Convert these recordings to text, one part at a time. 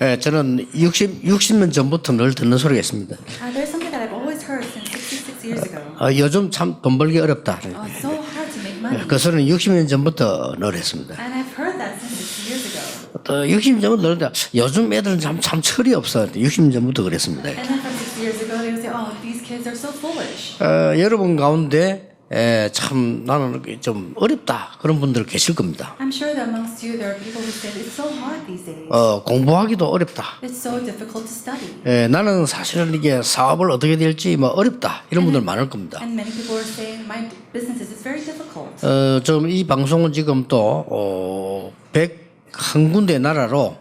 예, 저는 60년 전부터 늘 듣는 소리가 있습니다. There's something that I've always heard since 66 years ago. 요즘 참 돈 벌기 어렵다. It's so hard to make money. 그 소리는 60년 전부터 늘 했습니다. And I've heard that since 60 years ago. 또 60년 전부터 늘는데 요즘 애들은 참 철이 없어. 60년 전부터 그랬습니다. And then from 60 years ago, they would say, oh, these kids are so foolish. 여러분 가운데 참 나는 좀 어렵다 그런 분들 계실 겁니다. I'm sure that amongst you, there are people who say it's so hard these days. 공부하기도 어렵다. It's so difficult to study. 나는 사실은 이게 사업을 어떻게 될지 뭐 어렵다 이런 분들 많을 겁니다. And many people are saying, my business is very difficult. 좀 이 방송은 지금 또 101군데 나라로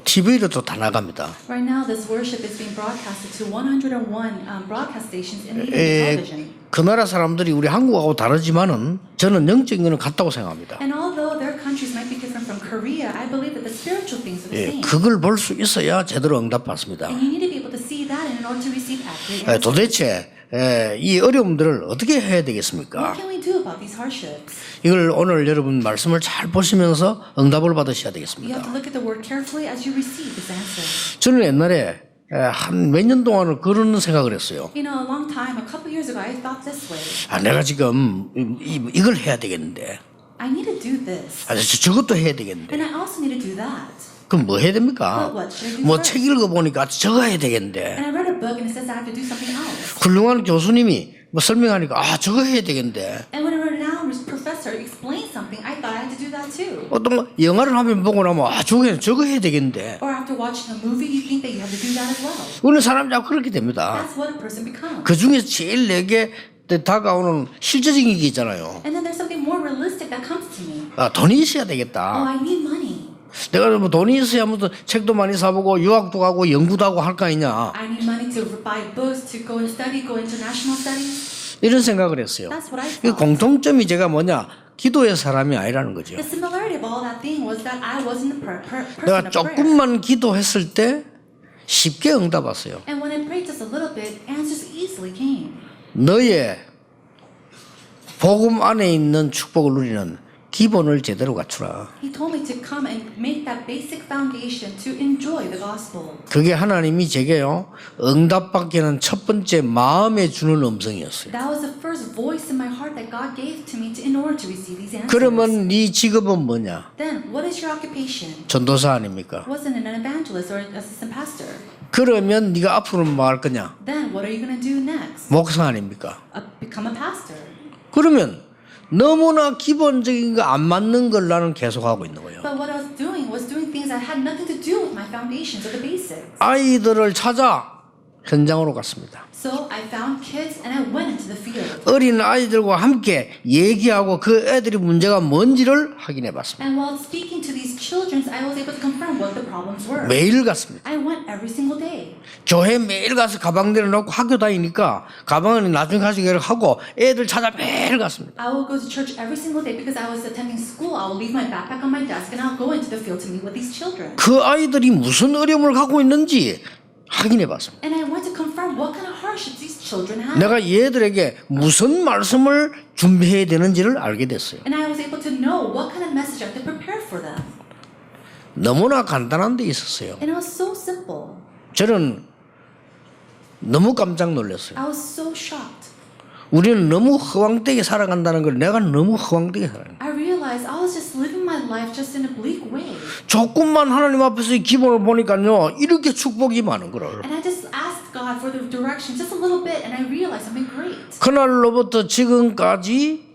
TV로 또 다 나갑니다. Right now, this worship is being broadcasted to 101 broadcast stations in television. 그 나라 사람들이 우리 한국하고 다르지만은 저는 영적인 거는 같다고 생각합니다. And although their countries might be different from Korea, I believe that the spiritual things are the same. 그걸 볼 수 있어야 제대로 응답받습니다. And you need to be able to see that in order to receive accurate answers. 도대체 이 어려움들을 어떻게 해야 되겠습니까? What can we do about these hardships? 이걸 오늘 여러분 말씀을 잘 보시면서 응답을 받으셔야 You 되겠습니다. have to look at the word carefully as you receive this answer. 저는 옛날에 한 몇 년 동안은 그런 생각을 했어요. You know, a long time, a couple years ago, I thought this way. 내가 지금 이걸 해야 되겠는데, I need to do this. 저것도 해야 되겠는데, And I also need to do that. 그럼 뭐 해야 됩니까? But what should I do 뭐 first? 책 읽어보니까 저거 해야 되겠는데, And I read a book and it says I have to do something else. 훌륭한 교수님이 뭐 설명하니까 저거 해야 되겠는데, And when a renowned professor explained something, I thought I had to do that too. 어떤 거 영화를 한번 보고 나면 저거 해야 되겠는데, Or after watching a movie, you think that you have to do that as well. 어느 사람 자꾸 그렇게 됩니다. That's what a person becomes. 그 중에서 제일 내게 다가오는 실제적인 게 있잖아요. And then there's something more realistic that comes to me. 돈이 있어야 Oh, 되겠다. I need money. 내가 뭐 돈이 있어야 무슨 책도 많이 사보고 유학도 가고 연구도 하고 할 거 아니냐 I need money to buy books, to go and study, go international studies. 이런 생각을 했어요. That's what I 이 thought. 공통점이 제가 뭐냐 기도의 사람이 아니라는 거죠. The similarity of all that thing was that I wasn't the person 내가 of prayer. 조금만 기도했을 때 쉽게 응답 왔어요. And when I prayed just a little bit, answers easily came. 너의 복음 안에 있는 축복을 누리는 기본을 제대로 갖추라. He told me to come and make that basic foundation to enjoy the gospel. 그게 하나님이 제게요 응답받게 하는 첫 번째 마음에 주는 음성이었어요. That was the first voice in my heart that God gave to me in order to receive these answers. 그러면 네 직업은 뭐냐? Then, what is your occupation? 전도사 아닙니까? Wasn't an evangelist or an assistant pastor. 그러면 네가 앞으로는 뭐 할 거냐? Then, what are you going to do next? 목사 아닙니까? Become a pastor. 그러면 너무나 기본적인 거 안 맞는 걸 나는 계속하고 있는 거예요. But what I was doing things that had nothing to do with my foundations or the basics. 아이들을 찾아 현장으로 갔습니다. So I found kids and I went into the field. 어린 아이들과 함께 얘기하고 그 애들이 문제가 뭔지를 확인해 봤습니다. And while speaking to these children, I was able to confirm what the problems were. 매일 갔습니다. I went every single day. 교회 매일 가서 가방 내려놓고 학교 다니니까 가방은 나중에 가지고 하고 애들 찾아 매일 갔습니다. I will go to church every single day because I was attending school. I will leave my backpack on my desk and I'll go into the field to meet with these children. 그 아이들이 무슨 어려움을 갖고 있는지 확인해 봤습니다. And I went to confirm what kind of hardships these children had. 내가 얘들에게 무슨 말씀을 준비해야 되는지를 알게 됐어요. And I was able to know what kind of message I have to prepare for them. 너무나 간단한 데 있었어요. And it was so simple. 저는 너무 깜짝 놀랐어요. I was so shocked. 우리는 너무 허황되게 살아간다는 걸 내가 너무 허황되게 살아요. I realized I was just living my life just in a bleak way. 조금만 하나님 앞에서 이 기본을 보니까요 이렇게 축복이 많은 거를. And I just asked God for the direction just a little bit and I realized something great. 그날로부터 지금까지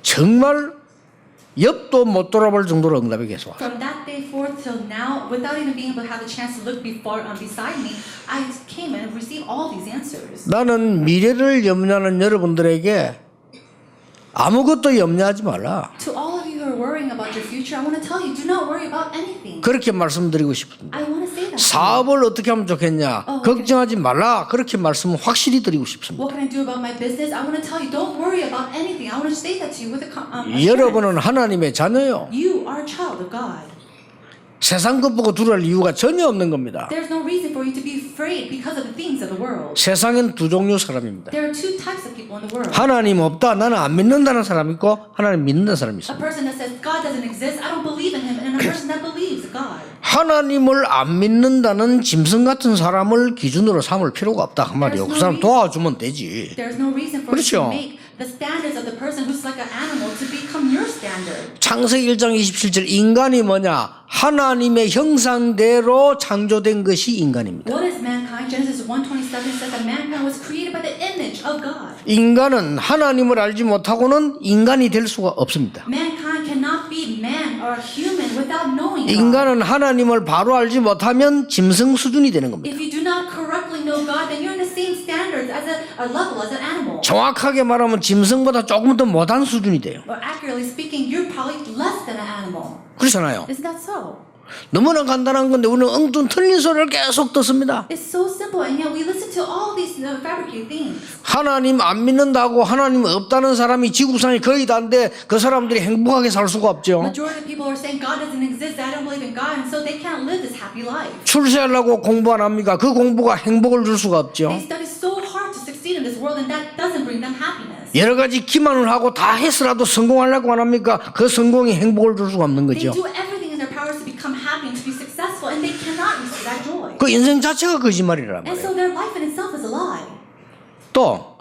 정말 옆도 못 돌아볼 정도로 응답이 계속 와요. From that day forth till now, without even being able to have the chance to look beside me, I came and received all these answers. 나는 미래를 염려하는 여러분들에게 아무것도 염려하지 말라. To all of you who are worrying about your future, I want to tell you, do not worry about anything. 그렇게 말씀드리고 싶습니다. I want to say that. 사업을 어떻게 하면 좋겠냐? 걱정하지 말라. 그렇게 말씀을 확실히 드리고 싶습니다. What can I do about my business? I want to tell you, don't worry about anything. I want to say that to you with a 여러분은 하나님의 자녀요. You are a child of God. 세상 것 보고 두려울 이유가 전혀 없는 겁니다. There's no reason for you to be afraid because of the things of the world. 세상엔 두 종류 사람입니다. There are two types of people in the world. 하나님 없다, 나는 안 믿는다는 사람이 있고 하나님 믿는다는 사람이 A 있습니다. person that says God doesn't exist, I don't believe in him, and a person that believes God. 하나님을 안 믿는다는 짐승 같은 사람을 기준으로 삼을 필요가 없다 그 말이에요. 그 사람 도와주면 되지. There's no reason for you 그렇죠. to make the standards of the person who's like an animal to become your standard. 창세기 1장 27절 인간이 뭐냐? 하나님의 형상대로 창조된 것이 인간입니다. What is mankind? Genesis 1:27 says that mankind was created by the image of God. 인간은 하나님을 알지 못하고는 인간이 될 수가 없습니다. Mankind cannot be man or human without knowing God. 인간은 하나님을 바로 알지 못하면 짐승 수준이 되는 겁니다. If you do not correctly know God, then you're in the same standards as a level as an animal. 정확하게 말하면 짐승보다 조금 더 못한 수준이 돼요. Or accurately speaking, you're probably less than an animal. 그렇잖아요. Isn't that so? 너무나 간단한 건데 우리는 엉뚱 틀린 소리를 계속 듣습니다. It's so simple, and yet we listen to all these fabricated things. 하나님 안 믿는다고 하나님 없다는 사람이 지구상에 거의 다인데 그 사람들이 행복하게 살 수가 없죠. Majority of people are saying God doesn't exist, I don't believe in God, and so they can't live this happy life. 출세하려고 공부 안 합니까? 그 공부가 행복을 줄 수가 없죠. They study so hard to succeed in this world, and that doesn't bring them happiness. 여러 가지 기만을 하고 다 했으라도 성공하려고 안 합니까? 그 성공이 행복을 줄 수가 없는 They 거죠. do everything in their powers to become happy and to be successful, and they cannot receive that joy. 그 인생 자체가 거짓말이란 And 말이에요. so their life in itself is a lie. 또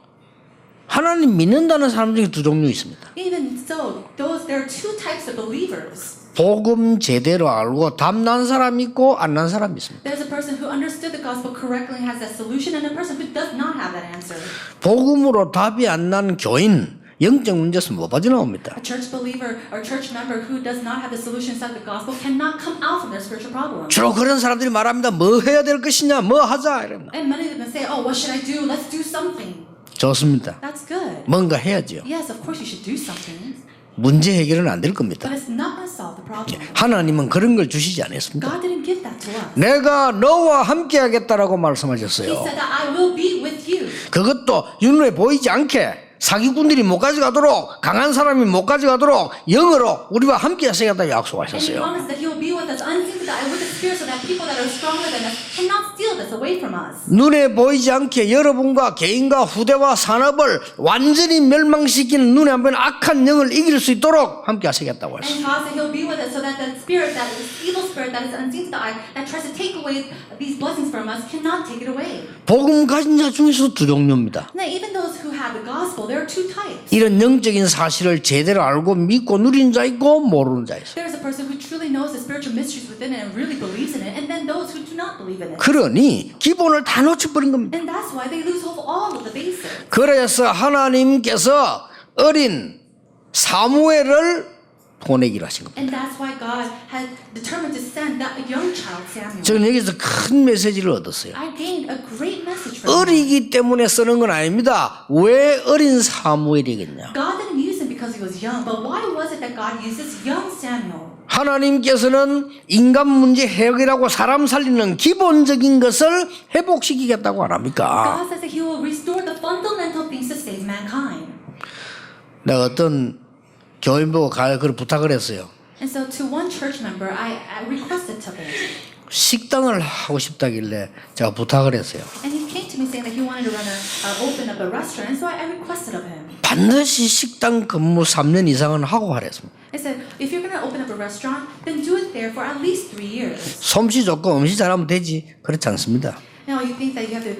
하나님 믿는다는 사람 중에 두 종류 있습니다. Even so, there are two types of believers. 복음 제대로 알고 답난 사람이 있고 안 난 사람이 있습니다. There's a person who understood the gospel correctly and has that solution, and a person who does not have that answer. 복음으로 답이 안 난 교인 영적 문제에서 못 빠져나옵니다. A church believer or church member who does not have the solution inside the gospel cannot come out from their spiritual problems. 주로 그런 사람들이 말합니다. 뭐 해야 될 것이냐, 뭐 하자 이럽니다. And many of them say, "Oh, what should I do? Let's do something." 좋습니다. That's good. 뭔가 해야죠. Yes, of course you should do something, 문제 해결은 안 될 겁니다. but it's not going to solve the problem. 하나님은 그런 걸 주시지 않았습니다. God didn't give that to us. 내가 너와 함께 하겠다라고 He 말씀하셨어요. said that I will be with you. 그것도 눈에 보이지 않게 사기꾼들이 못 가져가도록 강한 사람이 못 가져가도록 영으로 우리와 함께 하시겠다 And He 약속하셨어요. promised that He will be with us unseen with the Spirit, so that people that are stronger than us cannot steal this away from us. 눈에 보이지 않게 여러분과 개인과 후대와 산업을 완전히 멸망시키는 눈에 안 보이는 악한 영을 이길 수 있도록 함께 하시겠다고 했어요. And God said He'll be with us, so that the spirit, that is evil spirit that is unseen to the eye, that tries to take away these blessings from us, cannot take it away. 복음 가진 자 중에서 두 종류입니다. Now, even those who have the gospel, there are two types. 이런 영적인 사실을 제대로 알고 믿고 누리는 자 있고 모르는 자 있어요. There's a person who truly knows the spiritual mysteries within it and really believes in it, and then those who do not believe in it. 그러니 기본을 다 놓쳐버린 겁니다. And that's why they lose hold of all of the basics. 그래서 하나님께서 어린 사무엘을 보내기로 하신 겁니다. And that's why God had determined to send that young child, Samuel. 저는 여기서 큰 메시지를 얻었어요. I gained a great message from him. 어리기 때문에 쓰는 건 아닙니다. 왜 어린 사무엘이겠냐? God didn't use him because he was young, but why was it that God uses young Samuel? 하나님께서는 인간 문제 해결하고 사람 살리는 기본적인 것을 회복시키겠다고 안 합니까? God says that He will restore the fundamental things to save mankind. 내가 어떤 교인 보고 그걸 부탁을 했어요. And so, to one church member, I requested to him, 식당을 하고 싶다길래 제가 부탁을 했어요. and he came to me saying that he wanted to open up a restaurant. And so I requested of him. 반드시 식당 근무 3년 이상은 하고 하랬습니다. I said, if you're going to open up a restaurant, then do it there for at least 3 years. 솜씨 좋고 음식 잘하면 되지. 그렇지 않습니다. Now, you think that you have to,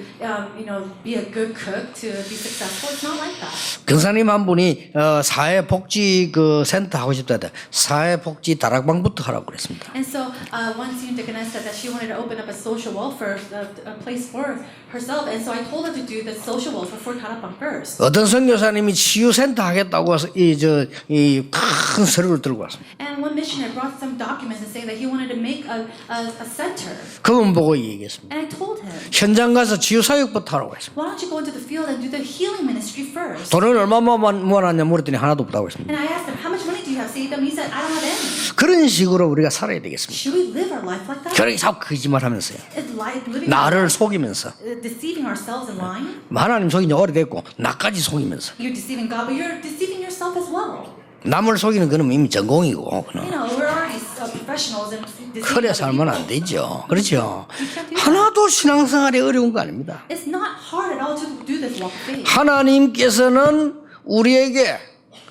be a good cook to be successful? It's not like that. 권사님 한 분이 사회복지 그 센터 하고 싶다 했다. 사회복지 다락방부터 하라고 그랬습니다. And so, one senior deaconess said that she wanted to open up a social welfare a place for herself. And so I told her to do the social welfare for Tarapang first. 어떤 선교사님이 치유센터 하겠다고 이 큰 서류를 들고 왔습니다. And one missionary brought some documents and saying that he wanted to make a center. 그분 보고 얘기했습니다. And I told him, 현장 가서 치유사역부터 하라고 했습니다. why don't you go into the field and do the healing ministry first? 돈을 얼마 모아놨냐 물었더니 하나도 없다고 했습니다. And I asked him, how much money do you have saved up? He said, I don't have any. 그런 식으로 우리가 살아야 되겠습니다. Should we live our life like that? 그렇게 자꾸 거짓말하면서요. It's like living 나를 속이면서 deceiving ourselves and lying. 하나님 속인 지 오래됐고 나까지 속이면서 You're deceiving God, but you're deceiving yourself as well. 남을 속이는 거는 이미 전공이고 You know, we're already professionals and deceiving 그래 other 살면 people. 안 되죠. 그렇죠. You can't do that. 하나도 신앙생활이 어려운 거 아닙니다. It's not hard at all to do this walk of faith. 하나님께서는 우리에게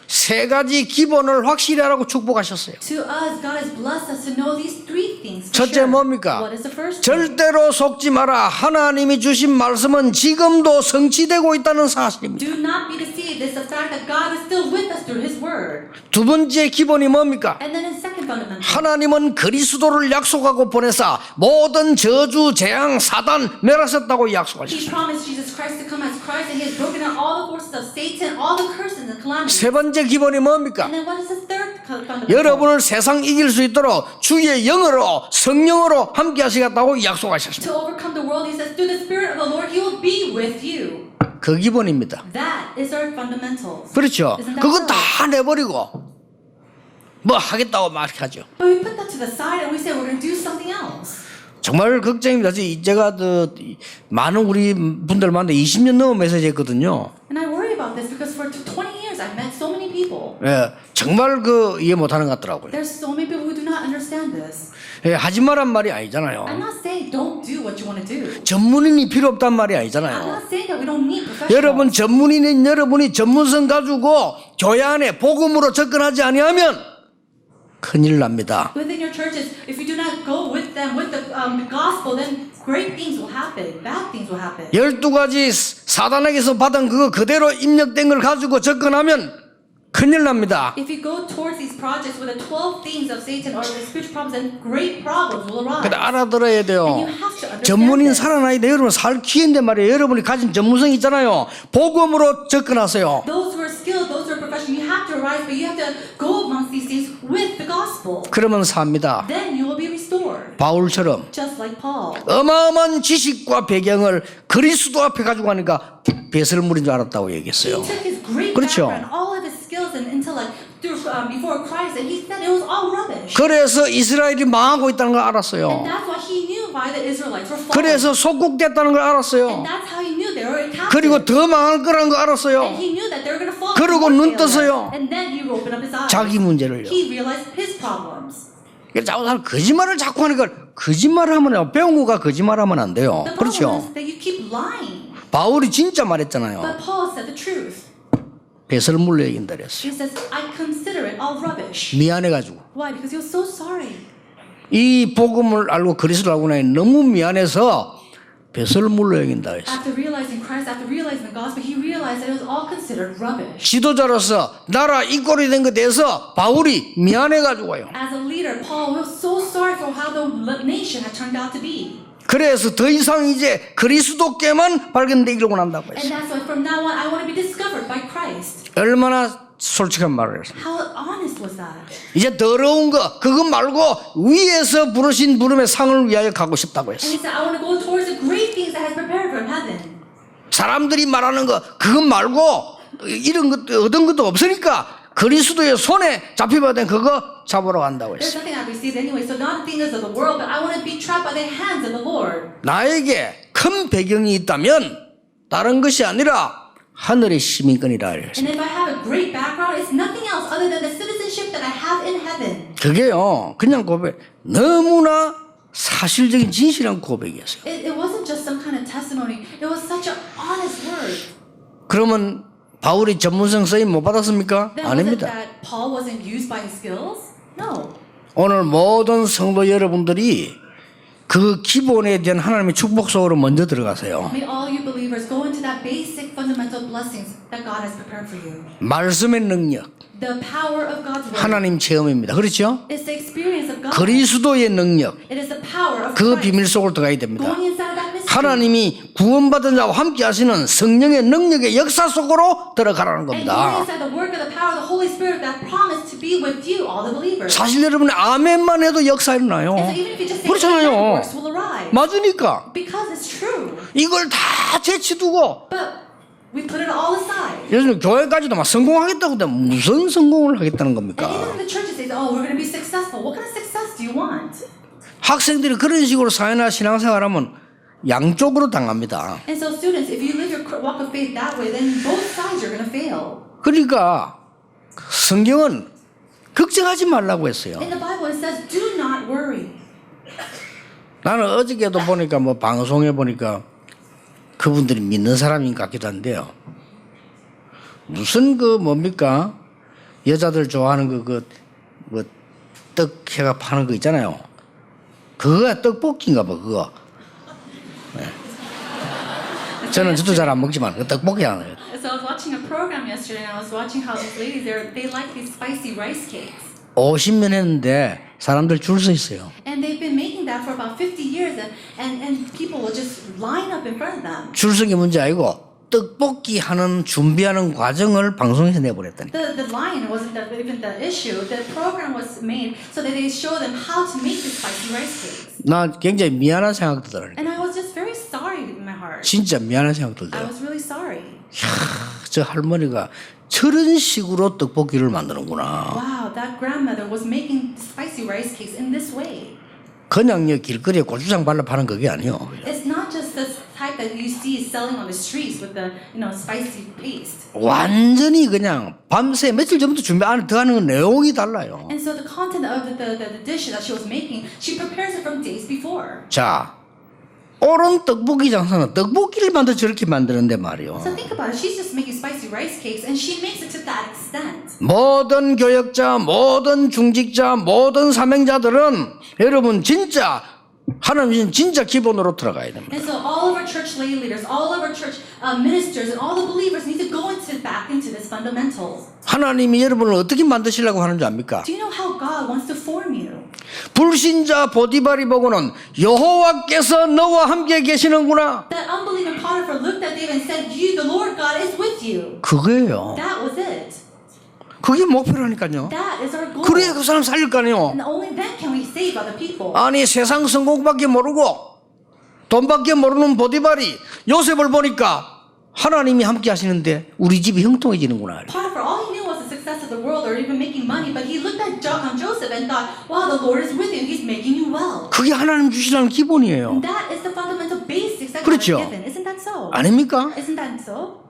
세 가지 기본을 확실히 하라고 축복하셨어요. To us, God has blessed us to know these three things. for 첫째 sure. 뭡니까? What is the first? 절대로 속지 마라. 하나님이 주신 말씀은 지금도 성취되고 있다는 사실입니다. Do not be deceived. It's the fact that God is still with us through His Word. 두 번째 기본이 뭡니까? And then in second fundamental, 하나님은 그리스도를 약속하고 보내사 모든 저주, 재앙, 사단 멸하셨다고 He 약속하셨어요. promised Jesus Christ to come as Christ, and He has broken down all the forces of Satan, all the curses and calamities. 세 번째 기본이 뭡니까? And then what is the third fundamental? 여러분을 세상 이길 수 있도록 주의 영으로 성령으로 함께 하시겠다고 약속하셨습니다. To overcome the world, He says, through the Spirit of the Lord, He will be with you. 그 기본입니다. That is our fundamentals. 그렇죠. Isn't that 그건 so? 다 내버리고 뭐 하겠다고 말하죠. But we put that to the side and we say we're going to do something else. 정말 걱정입니다. 제가 많은 우리 분들 만나 20년 넘어 메시지했거든요. And I worry about this because for 20 years I've met so many people. 예, 정말 이해 못하는 것 같더라고요. There's so many people who do not understand this. 예, 하지 마란 말이 아니잖아요. I'm not saying don't do what you want to do. 전문인이 필요 없단 말이 I'm 아니잖아요. not saying that we don't need professionals. 여러분 전문인인 여러분이 전문성 가지고 교회 안에 복음으로 접근하지 아니하면 큰일 납니다. Within your churches, if you do not go with them with the gospel, then great things will happen. Bad things will happen. 12가지 사단에게서 받은 그거 그대로 입력된 걸 가지고 접근하면 큰일 납니다. If you go towards these projects with the 12 things of Satan or the spiritual problems, then great problems will arise. 근데 알아들어야 돼요. And you have to understand 전문인 this. 살아나야 돼. 여러분 살 기회인데 말이에요. 여러분이 가진 전문성 있잖아요. 복음으로 접근하세요. Those who are skilled, those who are professional, you have to arise, but you have to go amongst these things with the gospel. 그러면 삽니다. Then you will be restored. 바울처럼 Just like Paul. 어마어마한 지식과 배경을 그리스도 앞에 가지고 가니까 배설물인 줄 알았다고 얘기했어요. He took his great 그렇죠. background, all of his skills and intellect before Christ, and he said it was all rubbish. 그래서 이스라엘이 망하고 있다는 걸 And 알았어요. that's why he knew why the Israelites were falling. 그래서 속국됐다는 걸 And 알았어요. that's how he knew they were captive. 그리고 더 망할 거라는 걸 And 알았어요. he knew that they were going to fall. 그러고 into 눈 failure. 떴어요. And then he opened up his eyes. 자기 문제를요. He realized his problems. 자꾸 사람 거짓말을 자꾸 하니까 거짓말을 하면 배운 거가 거짓말하면 안 돼요. The problem 그렇죠. is that you keep lying. 바울이 진짜 말했잖아요. But Paul said the truth. 배설물로 얘긴다 그랬어요. He says, I consider it all rubbish. 미안해가지고. Why? Because he was so sorry. 이 복음을 알고 그리스도를 알고 나니 너무 미안해서 배설물로 여긴다 그랬어요. After realizing Christ, after realizing the gospel, he realized that it was all considered rubbish. 지도자로서 나라 이꼴이 된 것에 대해서 바울이 미안해가지고요. As a leader, Paul was so sorry for how the nation had turned out to be. 그래서 더 이상 이제 그리스도께만 발견되기로 한다고 And 했어요. that's why from now on, I want to be discovered by Christ. 얼마나 솔직한 말을 했습니다. How honest was that? 이제 더러운 거 그거 말고 위에서 부르신 부름의 상을 위하여 가고 싶다고 And 했어요. he said, I want to go towards the great things that has prepared from heaven. 사람들이 말하는 거 그거 말고 이런 것도 얻은 것도 없으니까 그리스도의 손에 잡혀봐야 된 그거 잡으러 간다고 There's 했어요. nothing I've received anyway, so not the things of the world, but I want to be trapped by the hands of the Lord. 나에게 큰 배경이 있다면 다른 것이 아니라 하늘의 시민권이라 그랬어요. And if I have a great background, it's nothing else other than the citizenship that I have in heaven. 그게요 그냥 고백 너무나 사실적인 진실한 고백이었어요. It wasn't just some kind of testimony. It was such an honest word. 그러면 바울이 전문성 쓰임 못 받았습니까? Then was it 아닙니다. that Paul wasn't used by his skills? No. 오늘 모든 성도 여러분들이 그 기본에 대한 하나님의 축복 속으로 먼저 들어가세요. May all you believers go into that basic fundamental blessings that God has prepared for you. 말씀의 능력, The power of God's word. 하나님 체험입니다. 그렇죠? It's the experience of God. 그리스도의 능력, It is the power of 그 Christ. 비밀 속으로 들어가야 됩니다. Going inside of that mystery. 하나님이 구원받은 자와 함께 하시는 성령의 능력의 역사 속으로 들어가라는 And going 겁니다. inside the work of the power of the Holy Spirit that promised to be with you, all the believers. 사실 여러분 아멘만 해도 역사 일어나요. And so even if you just say 그렇잖아요. amen, works will arise. 맞으니까 Because it's true. 이걸 다 제치두고 But we put it all aside. 요즘 교회까지도 막 성공하겠다고 하는데 무슨 성공을 하겠다는 And 겁니까? even the churches say, oh, we're going to be successful. What kind of success do you want? 학생들이 그런 식으로 사회나 신앙생활하면 양쪽으로 당합니다. And so students, if you live your walk of faith that way, then both sides are going to fail. 그러니까 성경은 걱정하지 말라고 했어요. In the Bible, it says, do not worry. 나는 어저께도 보니까 뭐 방송에 보니까 그분들이 믿는 사람인 것 같기도 한데요. 무슨 그 뭡니까? 여자들 좋아하는 뭐 떡 해가 파는 거 있잖아요. 그거가 떡볶이인가 봐, 그거. 네. 저는 저도 잘 안 먹지만 그 떡볶이 하는 거예요. So I was watching a program yesterday, and I was watching how these ladies, they like these spicy rice cakes. 50년 했는데 사람들 줄 서 있어요. And they've been making that for about 50 years, and people will just line up in front of them. 줄 서기 문제 아니고 떡볶이 하는 준비하는 과정을 방송에서 내보냈다니. The line wasn't even the issue. The program was made so that they show them how to make the spicy rice cakes. 나 굉장히 미안한 생각 들어요. And I was just very sorry in my heart. 진짜 미안한 생각 I 들어요. was really sorry. 저 할머니가 저런 식으로 떡볶이를 만드는구나. Wow, that grandmother was making spicy rice cakes in this way. 그냥요 길거리에 고추장 발라 파는 그게 아니요. It's not just the type that you see selling on the streets with the spicy paste. 완전히 그냥 밤새 며칠 전부터 준비 안에 들어가는 건 내용이 달라요. And so the content of the dish that she was making, she prepares it from days before. 자, 옳은 떡볶이 장사는 떡볶이를 만들 저렇게 만드는데 말이요. So think about it. She's just making spicy rice cakes, and she makes it to that extent. 모든 교역자, 모든 중직자, 모든 사명자들은 여러분 진짜 하나님 진짜 기본으로 들어가야 됩니다. And so all of our church lay leaders, all of our church ministers, and all the believers need to go back into this fundamentals. 하나님이 여러분을 어떻게 만드시려고 하는 줄 압니까? Do you know how God wants to form you? 불신자 보디발이 보고는 여호와께서 너와 함께 계시는구나. That unbelieving Potiphar looked at David and said, "You, the Lord God, is with you." 그거예요. That was it. 그게 목표라니까요. That is our goal. 그래야 그 사람 살릴 거 아니에요. And only then can we save other people. 아니 세상 성공밖에 모르고 돈밖에 모르는 보디발이 요셉을 보니까 하나님이 함께 하시는데 우리 집이 형통해지는구나. Potiphar, all he knew was the success of the world or even making money, but he looked at Joseph and thought, wow, the Lord is with you, he's making you well. 그게 하나님 주시라는 기본이에요. And that is the fundamental basics that God has 그렇죠. given. Isn't that so? 아닙니까? Isn't that so?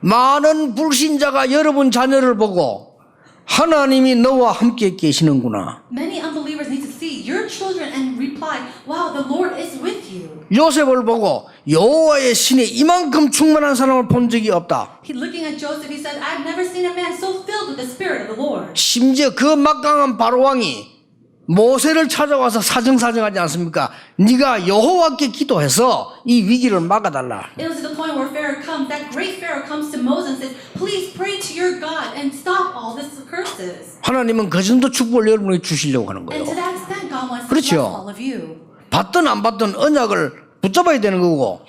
많은 불신자가 여러분 자녀를 보고 하나님이 너와 함께 계시는구나. Many unbelievers need to see your children and reply, wow, the Lord is with you. 요셉을 보고 여호와의 신이 이만큼 충만한 사람을 본 적이 없다. He looking at Joseph, he said, I've never seen a man so filled with the Spirit of the Lord. 심지어 그 막강한 바로왕이 모세를 찾아와서 사정사정하지 않습니까? 네가 여호와께 기도해서 이 위기를 막아달라. It was to the point where Pharaoh comes, that great Pharaoh comes to Moses and says, please pray to your God and stop all these curses. 하나님은 그 정도 축복을 여러분에게 주시려고 하는 거예요. And to that extent, God wants to 그렇죠. bless all of you. 받든 안 받든 언약을 붙잡아야 되는 거고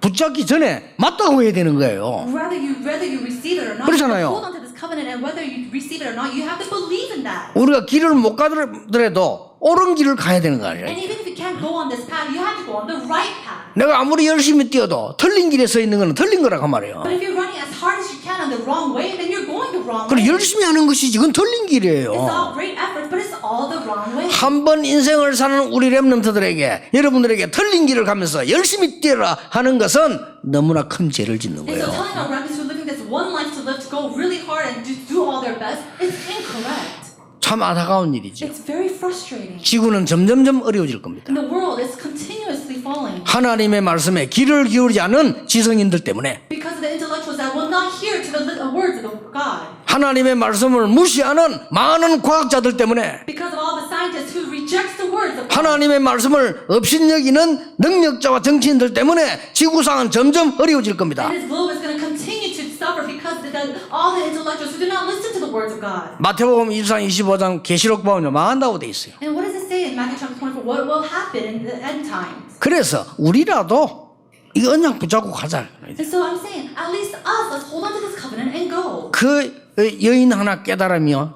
붙잡기 전에 맞다고 해야 되는 거예요. Whether you receive it or not, 그렇잖아요. you hold on to this covenant, and whether you receive it or not, you have to believe in that. 우리가 길을 못 가더라도 옳은 길을 가야 되는 거 아니에요. And even if you can't go on this path, you have to go on the right path. 내가 아무리 열심히 뛰어도 틀린 길에 서 있는 건 틀린 거라고 말이에요. But if you're running as hard as you can on the wrong way, then you're going the wrong 그래 way. 열심히 하는 것이지 그건 틀린 길이에요. It's all great efforts, but it's all the wrong way. 한 번 인생을 사는 우리 렘넌트들에게 여러분들에게 틀린 길을 가면서 열심히 뛰어라 하는 것은 너무나 큰 죄를 짓는 And so 거예요. telling our rabbis who are living this one life to live to go really hard and to do all their best is incorrect. 참 안타까운 일이죠. It's very frustrating. 지구는 점점점 어려워질 겁니다. And the world is continuously falling 하나님의 말씀에 귀를 기울이지 않은 지성인들 때문에 because of the intellectuals that will not hear to the words of God. 하나님의 말씀을 무시하는 많은 과학자들 때문에 Because of all the scientists who rejects the words of God. 하나님의 말씀을 업신여기는 능력자와 정치인들 때문에 지구상은 점점 어려워질 겁니다. And this globe is going to continue to suffer because all the intellectuals who do not listen to the words of God. 마태복음 24장 25장 계시록 보면 망한다고 돼 있어요. And what does it say in Matthew chapter 24? What will happen in the end times? 그래서 우리라도 이 언약 붙잡고 가자. And so I'm saying, at least us, let's hold on to this covenant and go. 그 여인 하나 깨달으며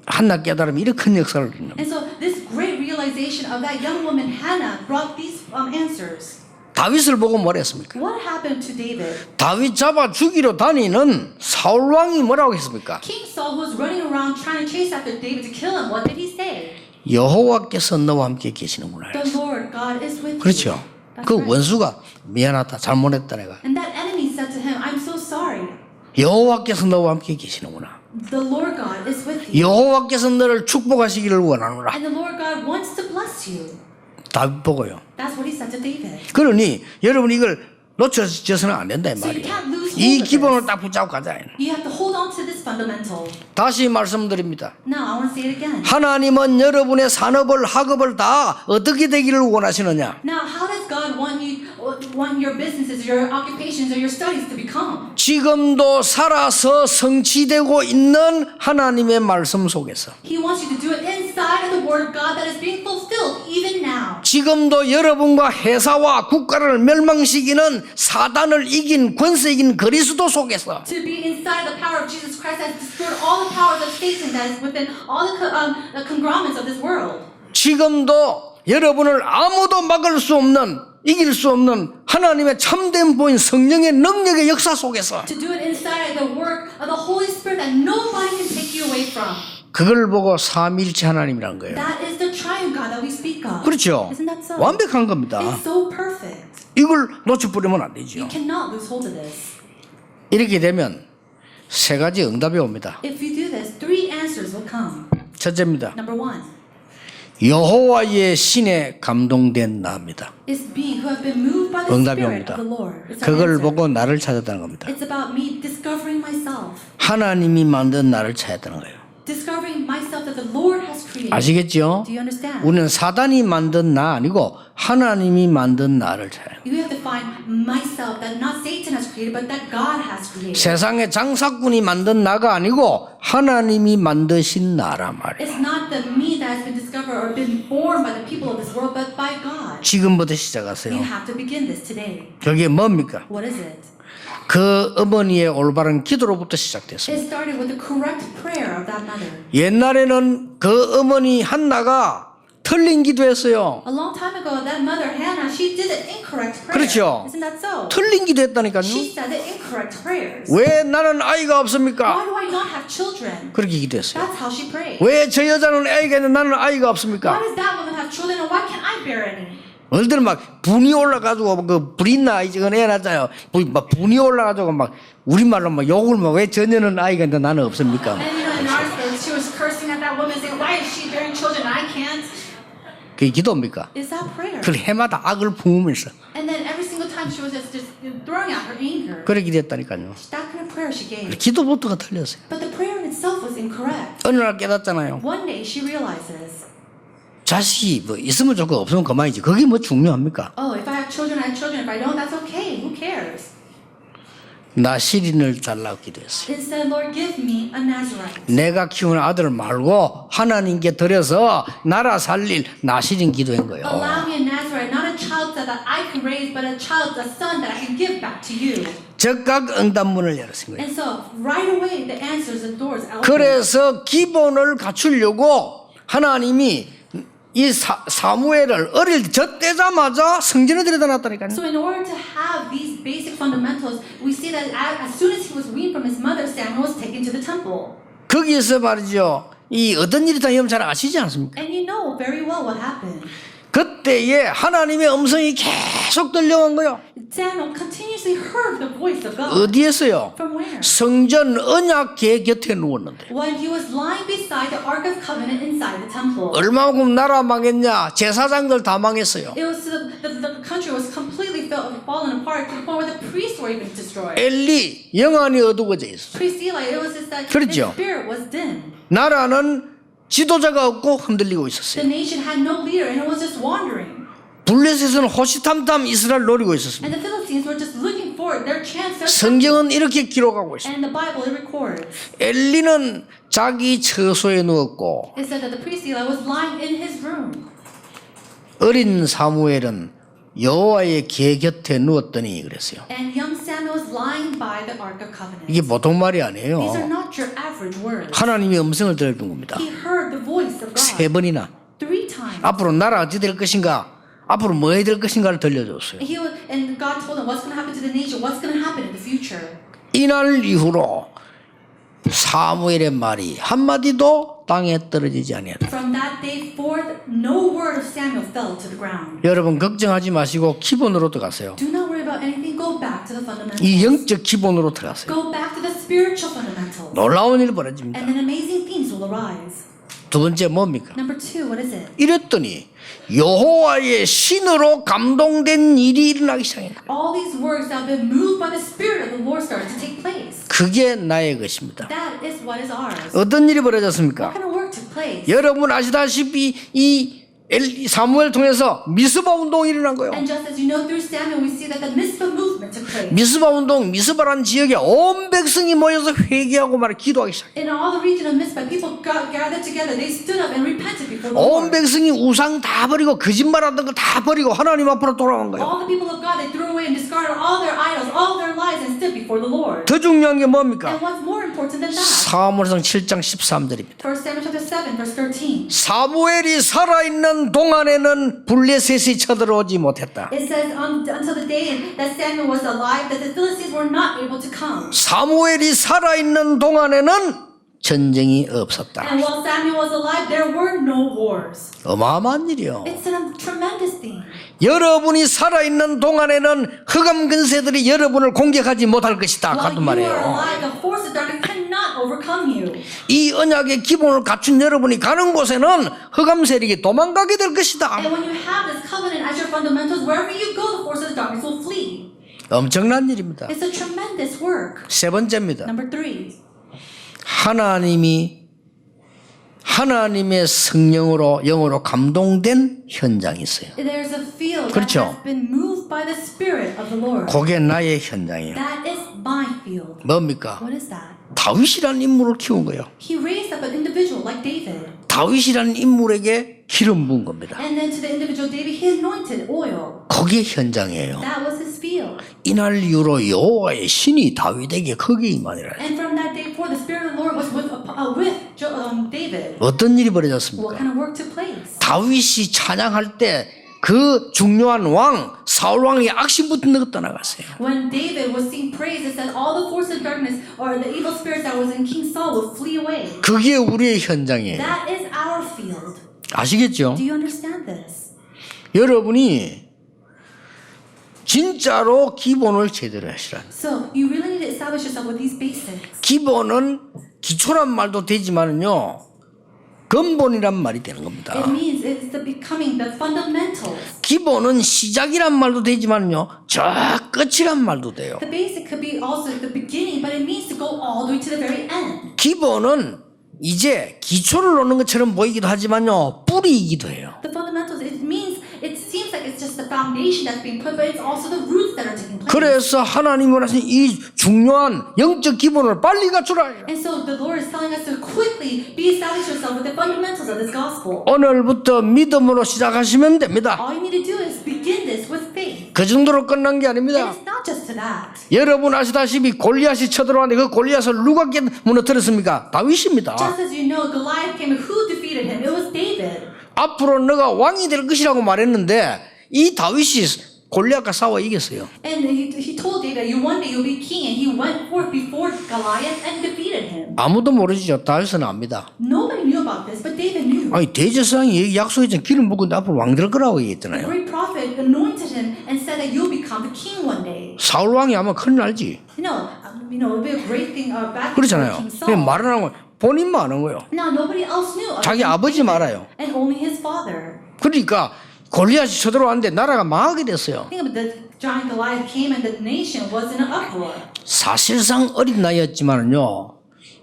한나 깨달으면 이렇게 큰 역사를 이루는. And so this great realization of that young woman Hannah brought these answers. 다윗을 보고 뭐랬습니까? What happened to David? 다윗 잡아 죽이러 다니는 사울 왕이 뭐라고 했습니까? King Saul, who was running around trying to chase after David to kill him, what did he say? 여호와께서 너와 함께 계시는구나. The Lord God is with you. 그렇죠. That's 그 right. 원수가 미안하다, 잘못했다 내가. And that enemy said to him, I'm so sorry. 여호와께서 너와 함께 계시는구나. The Lord God is with you. 여호와께서 너를 축복하시기를 원하노라. And the Lord God wants to bless you. 다윗 보고요. That's what he said to David. 그러니 여러분 이걸 놓쳐져서는 안 된다 이 So you 말이에요. can't lose 이 hold of 기본을 this. 딱 붙잡고 가자. You have to hold on to this fundamental. 다시 말씀드립니다. Now, I want to say it again. 하나님은 여러분의 산업을 학업을 다 어떻게 되기를 원하시느냐? Now, how does God want your businesses, your occupations, or your studies to become? 지금도 살아서 성취되고 있는 하나님의 말씀 속에서 He wants you to do it inside of the Word of God that is being fulfilled even now. 지금도 여러분과 회사와 국가를 멸망시키는 사단을 이긴 권세 이긴 그리스도 속에서 To be inside the power of Jesus Christ that has destroyed all the powers of Satan that is within all the conglomerates of this world. 지금도 여러분을 아무도 막을 수 없는 이길 수 없는 하나님의 참된 보인 성령의 능력의 역사 속에서 To do it inside the work of the Holy Spirit that nobody can take you away from. 그걸 보고 삼위일체 하나님이란 거예요. That is the triune God that we speak of. 그렇죠. Isn't that so? 완벽한 겁니다. It's so perfect. 이걸 놓쳐버리면 안 되죠. You cannot lose hold of this. 이렇게 되면 세 가지 응답이 옵니다. If you do this, three answers will come. 첫째입니다. Number one 여호와의 신에 감동된 나입니다. is being who have been moved by the 응답이 Spirit 옵니다. of the Lord. It's our 그걸 answer. 보고 나를 찾았다는 겁니다. It's about me discovering myself. 하나님이 만든 나를 찾았다는 거예요. Discovering myself that the Lord has created. 아시겠죠? Do you understand? 우리는 사단이 만든 나 아니고 하나님이 만든 나를 찾아요. You have to find myself that not Satan has created, but that God has created. 세상의 장사꾼이 만든 나가 아니고 하나님이 만드신 나라 말이에요. It's not the me that has been discovered or been born by the people of this world, but by God. 지금부터 You 시작하세요. have to begin this today. 그게 뭡니까? What is it? 그 어머니의 올바른 기도로부터 시작됐습니다. It started with the correct prayer of that mother. 옛날에는 그 어머니 한나가 틀린 기도했어요. A long time ago, that mother Hannah, she did the incorrect prayer. 그렇죠. Isn't that so? 틀린 기도했다니까요. She said the incorrect prayers. 왜 나는 아이가 Why 없습니까? do I not have children? 그렇게 기도했어요. That's how she prayed. 왜 저 여자는 아이가 있는데 나는 아이가 Why 없습니까? does that woman have children and why can't I bear any? 얼들 막 분이 올라가지고 그 불있나 이건 애 낳잖아요. 막 분이 올라가지고 막 우리말로 막 욕을 막 왜 저녀는 아이가 있는데 나는 없습니까? And in our spirit, she was cursing at that woman saying, why is she bearing children and I can't? 그게 기도입니까? Is that prayer? 그 해마다 악을 품으면서 And then every single time she was just throwing out her anger. 그래 기도했다니까요. That kind of prayer she gave. 기도부터가 틀렸어요. But the prayer in itself was incorrect. 어느 날 깨닫잖아요. One day she realizes, 자식이 뭐 있으면 좋고 없으면 그만이지. 그게 뭐 중요합니까? oh, if I have children, I have children. If I don't, that's okay. Who cares? 나시린을 달라고 기도했어요. Instead, Lord, give me a Nazarite. 내가 키우는 아들 말고 하나님께 드려서 나라 살릴 나시린 기도한 거예요. Allow me a Nazarite, not a child that I can raise, but a child, a son that I can give back to you. 즉각 응답문을 열었은 거예요. And so, right away, the answers, the doors open. 그래서 기본을 갖추려고 하나님이 이 사무엘을 어릴 때 젖대자마자 성전에 들여다 놨다니까요. So in order to have these basic fundamentals, we see that as soon as he was weaned from his mother, Samuel was taken to the temple. 거기에서 말이죠. 이 어떤 일이 다 여러분 잘 아시지 않습니까? And you know very well what happened. 그때에 하나님의 음성이 계속 들려온 거예요. Samuel continuously heard the voice of God. 어디에서요? From where? 성전 언약궤 곁에 누웠는데. When he was lying beside the Ark of Covenant inside the temple. 얼마만큼 나라 망했냐? 제사장들 다 망했어요. It was the country was completely fallen apart to the point where the priests were even destroyed. 엘리 영안이 어두워져 있어. Priest Eli, it was just that his 그렇죠. spirit was dim. 나라는 지도자가 없고 흔들리고 있었어요. The nation had no leader and it was just wandering. 블레셋은 호시탐탐 이스라엘 노리고 있었습니다. And the Philistines were just looking for their chance. Their 성경은 이렇게 기록하고 있어요. and the Bible it records. 엘리는 자기 처소에 누웠고 It said that the priest Eli was lying in his room. 어린 사무엘은 여호와의 궤 곁에 누웠더니 그랬어요. And young Samuel was lying by the Ark of Covenant. 이게 보통 말이 These are 아니에요. not your average words. 하나님의 음성을 들은 겁니다. He heard the voice of God 세 번이나 3 times. 앞으로 나라 어찌 될 것인가, 앞으로 뭐 해야 될 것인가를 들려줬어요. And God told him what's going to happen to the nation, what's going to happen in the future. 이날 이후로 사무엘의 말이 한마디도 땅에 떨어지지 아니하다. From that day forth, no word of Samuel fell to the ground. 여러분 걱정하지 마시고 기본으로 들어가세요. Do not worry about anything. Go back to the fundamentals. 이 영적 기본으로 들어가세요. Go back to the spiritual fundamentals. 놀라운 일이 벌어집니다. And then amazing things will arise. 두 번째 뭡니까? Number two, what is it? 이랬더니 여호와의 신으로 감동된 일이 일어나기 시작합니다. All these works that have been moved by the Spirit of the Lord started to take place. 그게 나의 것입니다. That is what is ours. 어떤 일이 What 벌어졌습니까? kind of work took place? 여러분 아시다시피 이 사무엘 통해서 미스바 운동이 일어난 거예요. And just as you know through Samuel, we see that the Mizpah movement took place. 미스바 운동, 미스바라는 지역에 온 백성이 모여서 회개하고 말을 기도하기 시작해요. In all the region of Mizpah, people gathered together. They stood up and repented before the 온 Lord. 백성이 우상 다 버리고 거짓말하던 거 다 버리고 하나님 앞으로 돌아온 거예요. All the people of God, they threw away and discarded all their idols, all their lies, and stood before the Lord. 더 중요한 게 뭡니까? And what's more important than that? 사무엘상 7장 13절입니다. 1 Samuel chapter 7, verse 13. 사무엘이 살아있는 동안에는 블레셋이 쳐들어오지 못했다. It says, until the day that Samuel was alive, that the Philistines were not able to come. 사무엘이 살아있는 동안에는 전쟁이 없었다. And while Samuel was alive, there were no wars. 어마어마한 일이요. It's a tremendous thing. 여러분이 살아있는 동안에는 흑암 근세들이 여러분을 공격하지 못할 것이다. While 같은 you 말이에요. are alive, the force of darkness cannot overcome you. 이 언약의 기본을 갖춘 여러분이 가는 곳에는 흑암 세력이 도망가게 될 것이다. And when you have this covenant as your fundamentals, wherever you go, the force of darkness will flee. 엄청난 일입니다. It's a tremendous work. 세 번째입니다. Number three. 하나님의 성령으로 영으로 감동된 현장이 있어요. There's a field that 그렇죠. has been moved by the Spirit of the Lord. 그게 나의 현장이에요. That is my field. 뭡니까? What is that? 다윗이라는 인물을 키운 거예요. He raised up an individual like David. 다윗이라는 인물에게 기름 부은 겁니다. And then to the individual David, he anointed oil. 그게 현장이에요. That was his field. 이날 이후로 여호와의 신이 다윗에게 거기에 임하니라. And from that day forth, the Spirit of the Lord was with David. 어떤 일이 What 벌어졌습니까? kind of work took place? 다윗이 찬양할 때 그 중요한 왕 사울 왕의 악신부터 떠나갔어요. When David was singing praise, it said all the forces of darkness or the evil spirits that was in King Saul would flee away. 그게 우리의 현장이에요. That is our field. 아시겠죠? Do you understand this? 여러분이 진짜로 기본을 제대로 하시라. So you really need to establish yourself with these basics. 기본은 기초란 말도 되지만은요. 근본이란 말이 되는 겁니다. It means it's the becoming, the fundamentals. 기본은 시작이란 말도 되지만요. 저 끝이란 말도 돼요. The basic could be also the beginning, but it means to go all the way to the very end. 기본은 이제 기초를 놓는 것처럼 보이기도 하지만요. 뿌리이기도 해요. The fundamentals, it means, it seems like it's just the foundation that's being put, but it's also the roots that are taking place. 그래서 하나님이 원하신 이 중요한 영적 기본을 빨리 갖추라. And so the Lord is telling us to quickly be established yourself with the fundamentals of this gospel. 오늘부터 믿음으로 시작하시면 됩니다. All you need to do is begin this with faith. 그 정도로 끝난 게 And 아닙니다. it's not just to that. 여러분 아시다시피 골리앗이 쳐들어왔는데 그 골리앗을 누가 무너뜨렸습니까? 다윗입니다. Just as you know, Goliath came and who defeated him? It was David. 앞으로 너가 왕이 될 것이라고 말했는데 이 다윗이 골리앗과 싸워 이겼어요. And he told David, you one day you'll be king. And he went forth before Goliath and defeated him. 아무도 모르죠. 다윗은 압니다. Nobody knew about this, but David knew. 아니 대제사장이 약속했잖아요. 기름 붓고 앞으로 왕 될 거라고 The 얘기했잖아요. great prophet anointed him and said that you'll become the king one day. 사울 왕이 아마 큰일 날지. It would be a great thing, a bad thing for 그렇잖아요. King 그냥 Saul. 말을 하는 거 본인만 아는 거예요. Now nobody else knew. other 자기 than 아버지 David 말아요. And only his father. 그러니까 골리앗이 쳐들어왔는데 나라가 망하게 됐어요. Think about the giant Goliath came and the nation was in an uproar. 사실상 어린 나이였지만은요.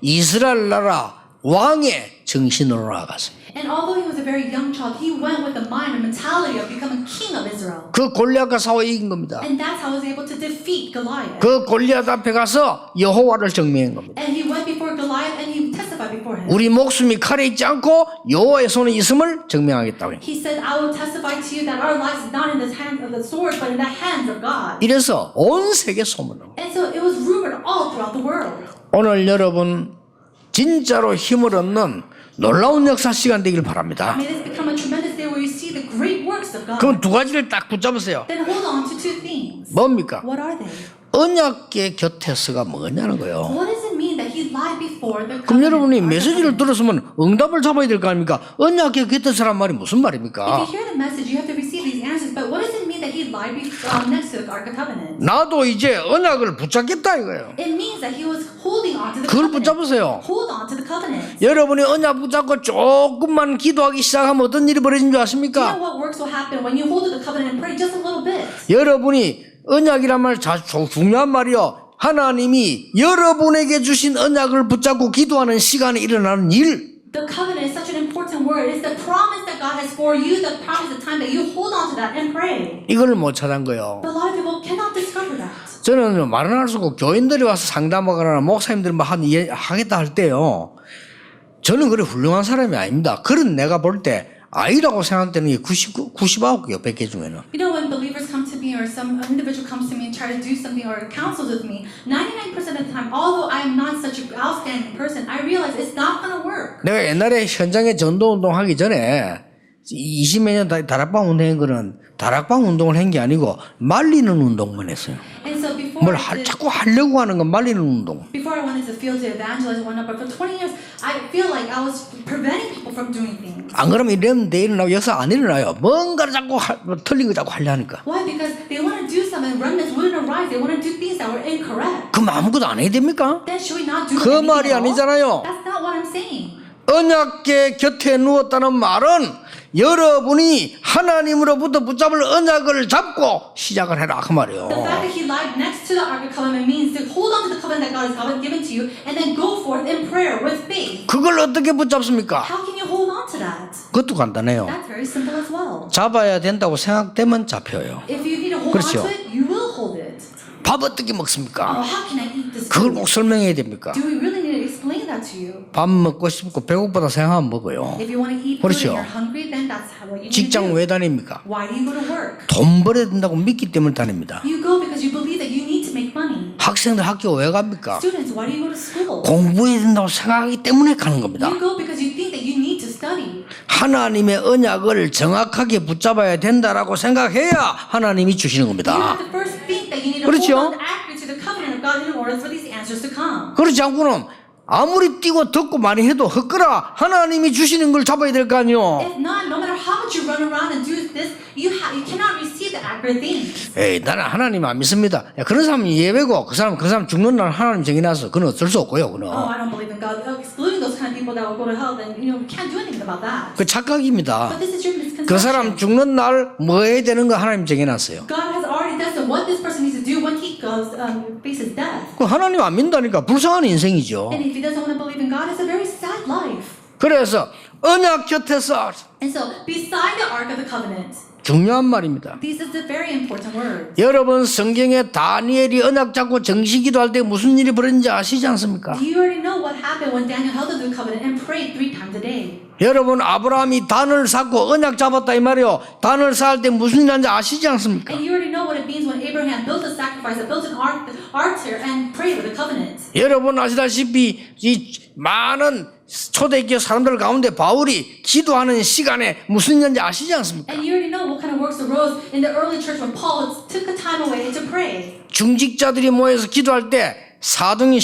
이스라엘 나라 왕의 정신으로 나아갔어요. And although he was a very young child, he went with the mind and mentality of becoming king of Israel. 그 골리앗과 싸워 이긴 겁니다. And that's how he was able to defeat Goliath. 그 골리앗 앞에 가서 여호와를 증명한 겁니다. And he went before Goliath and he testified before him. 우리 목숨이 칼에 있지 않고 여호와의 손에 있음을 증명하겠다고. He said, I will testify to you that our lives is not in the hands of the sword, but in the hands of God. 이래서 온 세계 소문을. And so it was rumored all throughout the world. 오늘 여러분 진짜로 힘을 얻는 놀라운 역사 시간 되길 바랍니다. May this become a tremendous day where you see the great works of God. 그럼 두 가지를 딱 붙잡으세요. Then hold on to two things. 뭡니까? What are they? 언약계 곁에서가 뭐냐는 거예요. What does it mean that he lied before the 그럼 covenant? 여러분이 메시지를 들었으면 응답을 잡아야 될 거 아닙니까? 언약계 곁에서란 말이 무슨 If 말입니까? you hear the message, you have to receive these answers. But what does it mean that he lied next to the Ark of Covenant. 나도 이제 언약을 붙잡겠다 이거예요. It means that he was holding on to the 그걸 covenant. 붙잡으세요. Hold on to the covenant. 여러분이 언약 붙잡고 조금만 기도하기 시작하면 어떤 일이 벌어지는 줄 Do you 아십니까? know what works will happen when you hold to the covenant and pray just a little bit? 여러분이 언약이란 말 중요한 말이요. 하나님이 여러분에게 주신 언약을 붙잡고 기도하는 시간에 일어나는 일. The covenant is such an important word. It's the promise that God has for you, the promise, the time that you hold on to that and pray. 이걸 못 찾은 거예요. But a lot of people cannot discover that. 저는 말은 할 수 없고 교인들이 와서 상담하거나 목사님들이 막 하겠다 할 때요. 저는 그래 훌륭한 사람이 아닙니다. 그런 내가 볼 때 아이라고 생각되는 게 99개요, 100개 중에는. You know, when believers come to me or some individual comes to me and try to do something or counsels with me, 99% of the time, although I am not such an outstanding person, I realize it's not going to work. 내가 옛날에 현장에 전도운동 하기 전에 20몇 년 다락방 운동한 거는 다락방 운동을 한 게 아니고 말리는 운동만 했어요. And so before 뭘 I did, 자꾸 하려고 하는 건 말리는 운동. before I went into the field to evangelize and whatnot, but for 20 years, I feel like I was preventing people from doing things. 안 그러면 이러면 내일 일어나고 역사 안 일어나요. 뭔가를 자꾸 틀린 거 자꾸 하려 하니까. Why? Because they want to do something, remnants wouldn't arise. They want to do things that were incorrect. 그럼 아무것도 안 해야 됩니까? Then should we not do 그 anything 말이 at all? 아니잖아요. That's not what I'm saying. 언약궤 곁에 누웠다는 말은 여러분이 하나님으로부터 붙잡을 언약을 잡고 시작을 해라 그 말이에요. The fact that he lied next to the Ark of Covenant means to hold on to the covenant that God has given to you and then go forth in prayer with faith. 그걸 어떻게 붙잡습니까? How can you hold on to that? 그것도 간단해요. That's very simple as well. 잡아야 된다고 생각되면 잡혀요. If you need to hold 그렇죠. on to it, you will hold it. 밥 어떻게 Oh, 먹습니까? how can I eat this 그걸 food? 꼭 설명해야 됩니까? Do we really need to explain that to you? 밥 먹고 싶고 배고프다 생각하면 먹어요. If you want to eat food 그렇죠. and you're hungry, then that's what you need to 직장 do. 왜 다닙니까? Why do you go to work? 돈 벌어야 된다고 믿기 때문에 다닙니다. You go because you believe that you need to make money. 학생들 학교 왜 갑니까? Students, why do you go to school? 공부해야 된다고 생각하기 때문에 가는 겁니다. You go because you think that you need to study. 하나님의 언약을 정확하게 붙잡아야 된다라고 생각해야 하나님이 주시는 You 겁니다. have to first think that you need to 그렇죠. hold on accurately to the covenant of God in order for these answers to come. 그렇지 않고는 아무리 뛰고 덥고 많이 해도 헛거라 하나님이 주시는 걸 잡아야 될 거 아니요. If not, no matter how much you run around and do this, you cannot receive the accurate things. 에이 나는 하나님 안 믿습니다. 야, 그런 사람이 예외고 그 사람 죽는 날 하나님 정해놨어. 그건 어쩔 수 없고요. 그는 Oh, I don't believe in God. Excluding those kind of people that will go to hell, then we can't do anything about that. 그 착각입니다. But this is your misconception. 그 사람 죽는 날 뭐 해야 되는 거 하나님 정해놨어요. God has already destined what this person needs to do when he goes faces death. 그 하나님 안 믿다니까 불쌍한 인생이죠. And if he doesn't want to believe in God, it's a very sad life. 그래서 언약 곁에서 And so, beside the Ark of the Covenant, 중요한 말입니다. this is a very important word. 여러분 성경에 다니엘이 언약 잡고 정식기도 할 때 무슨 일이 벌어진지 아시지 않습니까? Do you already know what happened when Daniel held the covenant and prayed 3 times a day? 여러분 아브라함이 단을 쌓고 언약 잡았다 이 말이요. 단을 쌓을 때 무슨 일 하는지 아시지 않습니까? And you already know what it means when Abraham built a sacrifice, built an altar, and prayed with a covenant. 여러분 아시다시피 이 많은 초대교회 사람들 가운데 바울이 기도하는 시간에 무슨 일인지 아시지 않습니까? And you already know what kind of works arose in the early church when Paul took the time away to pray. 중직자들이 모여서 기도할 때 사도행전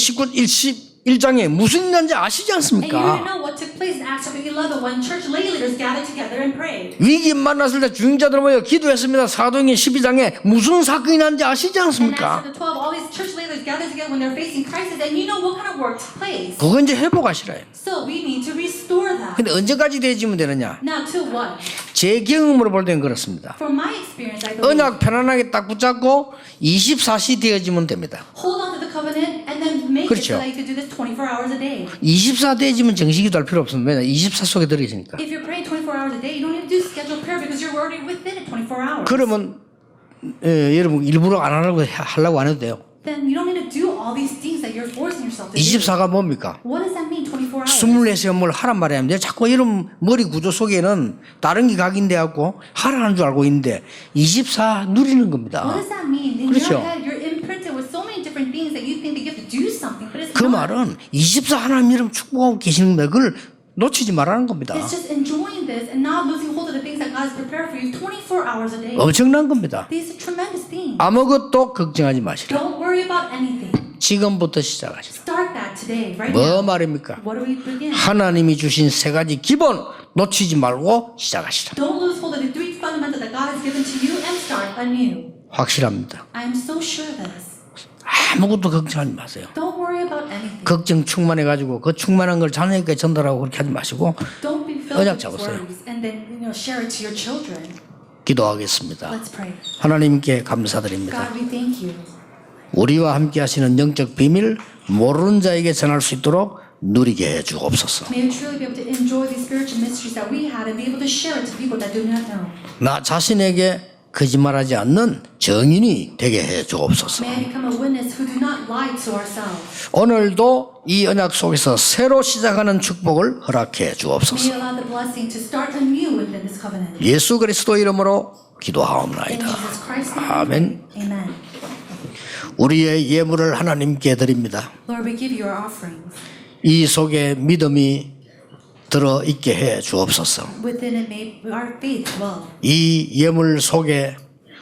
1장에 무슨 일 하는지 아시지 And you already 않습니까? know what took place in Acts chapter 11 when church lay leaders gathered together and prayed. 위기 만났을 때 중직자들 모여 기도했습니다. 사도행전 12장에 무슨 사건이 난지 아시지 In Acts 않습니까? chapter 12, all these church leaders gathered together when they're facing crisis, and you know what kind of work took place. 그거 이제 회복하시라요. So we need to restore that. 근데 언제까지 되어지면 되느냐? Now to what? 제 경험으로 볼 때는 그렇습니다. From my experience, I believe, 언약 편안하게 딱 붙잡고 24시 되어지면 됩니다. hold on to the covenant and then make 그렇죠. it so that you can do this 24 hours a day. 24 되어지면 정식기도 할 필요 없습니다. 왜냐 24 속에 들어있으니까. If you're praying 24 hours a day, you don't need to do scheduled prayer because you're already within it 24 hours. 그러면 여러분 일부러 안 하려고 안 해도 돼요. Then you don't need to do all these things that you're forcing yourself to do. 24가 뭡니까? What does that mean, 24 hours? 24시간 뭘 하란 말이야. 근데 자꾸 이런 머리 구조 속에는 다른 게 각인돼 갖고 하라는 줄 알고 있는데 24 누리는 What 겁니다. does that mean? In 그렇죠. your head, you're imprinted with so many different things that you think that you have to do something, but it's 그 not. 말은 24 하나님 이름 축복하고 계시는 데 그걸 놓치지 말라는 겁니다. It's just enjoying this and not losing hold of the things that God has prepared for you 24 hours a day. 엄청난 겁니다. These are tremendous things. 아무것도 걱정하지 마시라. Don't worry about anything. 지금부터 시작하시라. Start that today, right 뭐 now. 말입니까? What do we begin? 하나님이 주신 세 가지 기본 놓치지 말고 시작하시라. Don't lose hold of the 3 fundamentals that God has given to you and start anew. 확실합니다. I am so sure of this. 아무것도 걱정하지 마세요. Don't worry about anything. 걱정 충만해가지고 그 충만한 걸 자녀에게 전달하고 그렇게 하지 마시고 Don't be filled 언약 with 잡으세요. worries and then share it to your children. 기도하겠습니다. Let's pray. 하나님께 감사드립니다. God, we thank you. 우리와 함께 하시는 영적 비밀 모르는 자에게 전할 수 있도록 누리게 해 주옵소서. May we truly be able to enjoy these spiritual mysteries that we had and be able to share it to people that do not know. 나 자신에게 거짓말하지 않는 정인이 되게 해 주옵소서. May I become a witness who do not lie to ourselves. 오늘도 이 언약 속에서 새로 시작하는 축복을 허락해 May 주옵소서. you allow the blessing to start anew within this covenant. 예수 그리스도 이름으로 In 기도하옵나이다. Jesus Christ's name. 아멘. Amen. 우리의 예물을 하나님께 드립니다. Lord, we give you our offerings. 이 속에 믿음이 들어 있게 해 주옵소서. Within it may our faith dwell. 이 예물 속에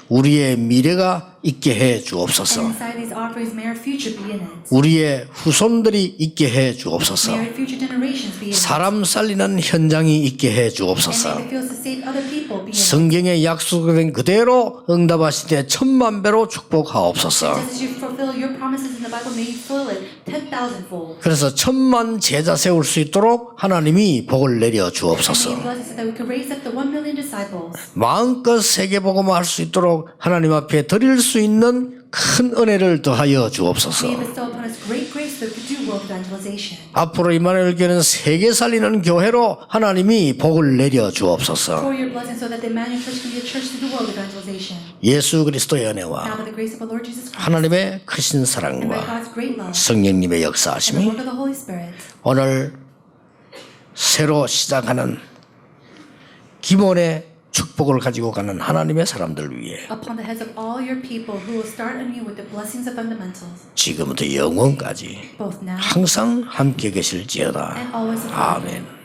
우리의 미래가 있게 해 And 주옵소서. inside these offerings, may our future be in it. 우리의 후손들이 있게 해 주옵소서. May our future generations be in it. 사람 살리는 현장이 있게 해 And 주옵소서. may the fields to save other people be in it. 성경에 약속된 그대로 응답하시되 10,000배로 축복하옵소서. Just as you fulfill your promises in the Bible, may you fulfill it 10,000-fold. 그래서 10,000,000 제자 세울 수 있도록 하나님이 복을 내려 And may 주옵소서. you bless us so that we can raise up the 1 million disciples. 마음껏 세계복음화 할 수 있도록 하나님 앞에 드릴 수 있는 큰 은혜를 더하여 주옵소서. May you bestow upon us great grace so that we could do world evangelization. 앞으로 이마누엘 교회는 세계 살리는 교회로 하나님이 복을 내려 주옵소서. For your blessing so that the Emmanuel Church can be a church to do world evangelization. 예수 그리스도의 Now 은혜와 by the grace of our Lord Jesus Christ 하나님의 크신 and by 사랑과 God's great love 성령님의 and the 역사하심이 work of the Holy Spirit, 오늘 새로 시작하는 기본의 축복을 가지고 가는 하나님의 사람들 위해 upon the heads of all your people who will start anew with the blessings of fundamentals, 지금부터 영원까지 both now 항상 함께 계실지어다. and always. 아멘.